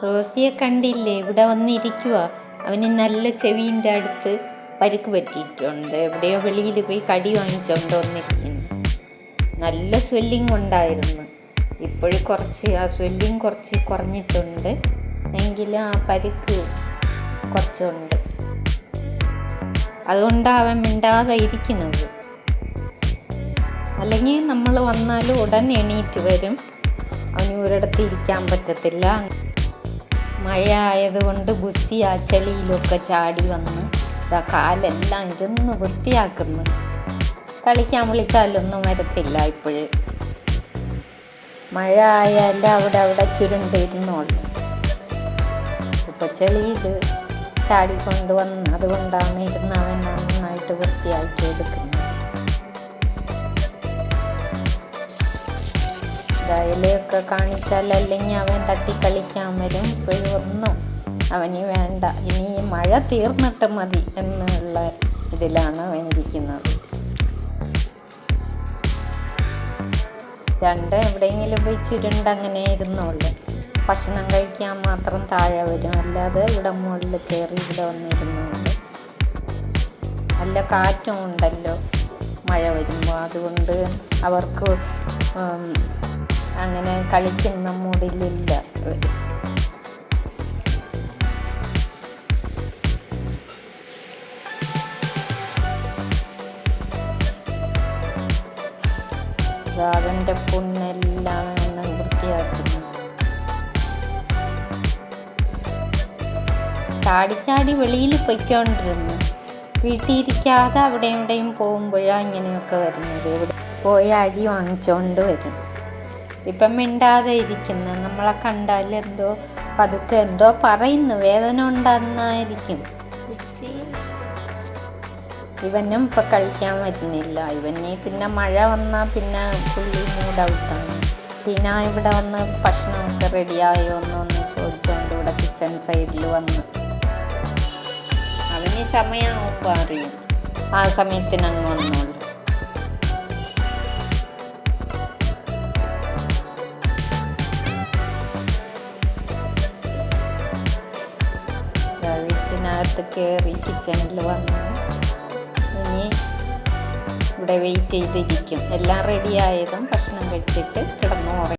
റോസിയെ കണ്ടില്ലേ, ഇവിടെ വന്നിരിക്കുക. അവന് നല്ല ചെവിൻ്റെ അടുത്ത് പരിക്ക് പറ്റിയിട്ടുണ്ട്. എവിടെയോ വെളിയിൽ പോയി കടി വാങ്ങിച്ചുകൊണ്ട് വന്നിരിക്കുന്നു. നല്ല സ്വെല്ലിങ് ഉണ്ടായിരുന്നു. ഇപ്പോഴും ആ സ്വെല്ലിങ് കുറച്ച് കുറഞ്ഞിട്ടുണ്ട്, എങ്കിലും ആ പരിക്ക് കുറച്ചുണ്ട്. അതുകൊണ്ടാണ് അവൻ മിണ്ടാതെ ഇരിക്കുന്നത്. അല്ലെങ്കിൽ നമ്മൾ വന്നാൽ ഉടൻ എണീറ്റ് വരും. അവന് ഒരിടത്ത് ഇരിക്കാൻ പറ്റത്തില്ല. മഴ ആയതുകൊണ്ട് ബുസ്സി ആ ചെളിയിലൊക്കെ ചാടി വന്ന് കാലെല്ലാം ഇരുന്ന് വൃത്തിയാക്കുന്നു. കളിക്കാൻ വിളിച്ചാലൊന്നും വരത്തില്ല. ഇപ്പോഴ് മഴ ആയാലും അവിടെ ചുരുണ്ടിരുന്നോളൂ. ഇപ്പം ചെളിയിൽ ചാടിക്കൊണ്ട് വന്ന്, അതുകൊണ്ടാണ് ഇരുന്ന് അവൻ നന്നായിട്ട് വൃത്തിയാക്കി എടുക്കുന്നത്. ഇലയൊക്കെ കാണിച്ചാൽ അല്ലെങ്കിൽ അവൻ തട്ടിക്കളിക്കാൻ വരും. ഇപ്പോഴും ഒന്നും അവന് വേണ്ട. ഇനി മഴ തീർന്നിട്ട് മതി എന്നുള്ള ഇതിലാണ് അവൻ ഇരിക്കുന്നത്. എവിടെയെങ്കിലും പോയി ചുരുണ്ടങ്ങനെ ഇരുന്നോളൂ. ഭക്ഷണം കഴിക്കാൻ മാത്രം താഴെ വരും, അല്ലാതെ ഇവിടെ മുകളിൽ കയറി ഇവിടെ വന്നിരുന്നോളൂ. നല്ല കാറ്റും ഉണ്ടല്ലോ മഴ വരുമ്പോൾ. അതുകൊണ്ട് അവർക്ക് അങ്ങനെ കളിക്കുന്ന മൂഡിലില്ല അവർ. അവൻ്റെ പുണ്ണെല്ലാം ഒന്ന് വൃത്തിയാക്കുന്നു. ചാടി വെളിയിൽ പൊയ്ക്കൊണ്ടിരുന്നു. വീട്ടിലിരിക്കാതെ അവിടെ എവിടെയും പോകുമ്പോഴാണ് ഇങ്ങനെയൊക്കെ വരുന്നത്. ഇവിടെ പോയി അരി വാങ്ങിച്ചോണ്ട് വരും. ഇപ്പം മിണ്ടാതെ ഇരിക്കുന്നു. നമ്മളെ കണ്ടാൽ എന്തോ പതുക്കെ എന്തോ പറയുന്നു. വേദന ഉണ്ടാകുന്നതായിരിക്കും. ഇവനും ഇപ്പം കളിക്കാൻ വരുന്നില്ല. ഇവന് പിന്നെ മഴ വന്നാൽ പിന്നെ പുള്ളി മൂഡ് ഔട്ടാണ്. പിന്നെ ഇവിടെ വന്ന് ഭക്ഷണമൊക്കെ റെഡിയായോ എന്നൊന്ന് ചോദിച്ചുകൊണ്ട് ഇവിടെ കിച്ചൺ സൈഡിൽ വന്ന് അവന് സമയമാകുമ്പോൾ അറിയും. ആ സമയത്തിന് അങ്ങ് വന്നോളൂ. വീട്ടിനകത്ത് കയറി കിച്ചണിൽ വന്ന് ഇനി ഇവിടെ വെയിറ്റ് ചെയ്തിരിക്കും. എല്ലാം റെഡിയായതും ഭക്ഷണം കഴിച്ചിട്ട് കിടന്നു ഉറങ്ങും.